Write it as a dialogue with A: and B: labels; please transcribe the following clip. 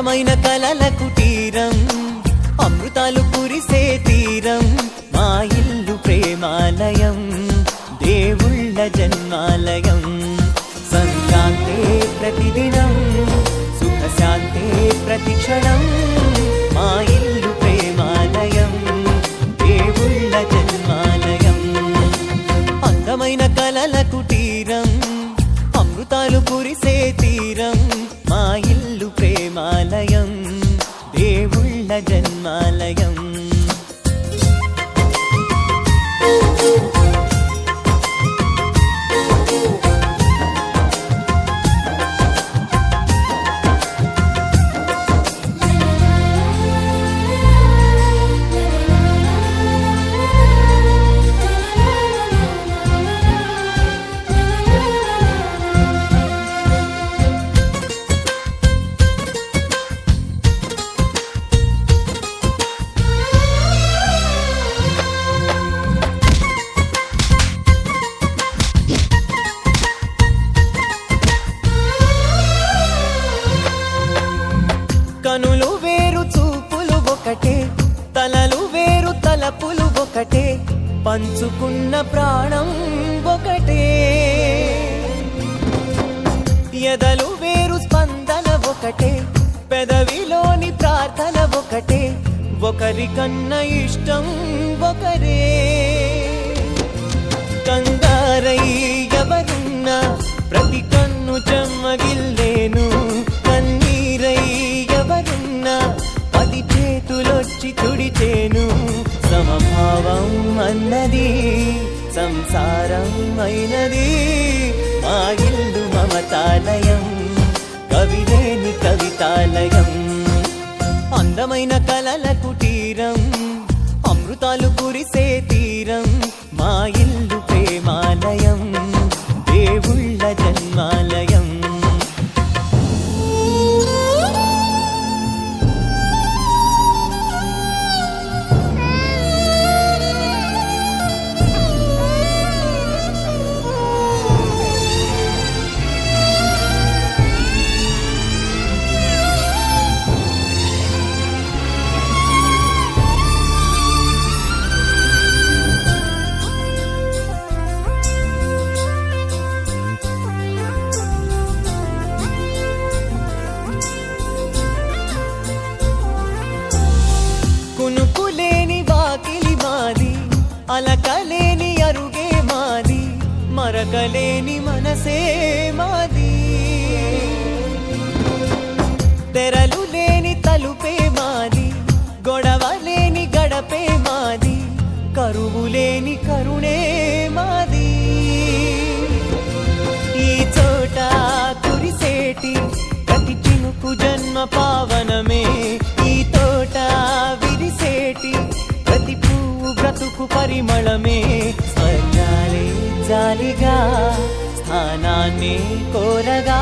A: అందమైన కలల కుటీరం అమృతాలు కురిసే తీరం మా ఇల్లు ప్రేమాలయం దేవుళ్ళ జన్మాలయం సంక్రాంతే ప్రతిదినం సుఖశాంతే ప్రతిక్షణం మా ఇల్లు ప్రేమాలయం దేవుళ్ళ జన్మాలయం అందమైన కలల కుటీరం అమృతాలు కురిసే తీరం మా ఇల్లు ప్రేమాలయం దేవుళ్ళ జన్మాలయం కనులు వేరు చూపులు ఒకటే తలలు వేరు తలపులు ఒకటే పంచుకున్న ప్రాణం ఒకటే ఎదలు వేరు స్పందన ఒకటే పెదవిలోని ప్రార్థన ఒకటే ఒకరికన్నా ఇష్టం ఒకరే కంగారై ఎవరున్నా ప్రతి కన్ను చెమ్మగిల్లేను కన్నీరై ఎవరున్నా పది చేతులొచ్చి తుడిచేను సమభావం అన్నది సంసారం అయినది మా ఇల్లు మమతాలయం కవిలేని కవితాలయం అందమైన కలల కుటీరం అమృతాలు కురిసే తీరం మా ఇల్లు ప్రేమాలయం దేవుళ్ళ జన్మాలయం కునుకులేని వాకిలి మాది అలకలేని అరుగే మాది మరకలేని మనసే మాది తెరలు లేని తలుపే మాది గొడవ లేని గడపే మాది కరువు లేని కరుణే మాది ఈ చోట కురిసేటి ప్రతి చినుకు జన్మ పావనమే ఈ తోట విరిసేటి ప్రతి పువ్వు బ్రతుకు పరిమళమే స్వర్గాలే జాలిగా స్థానాన్ని కోరగా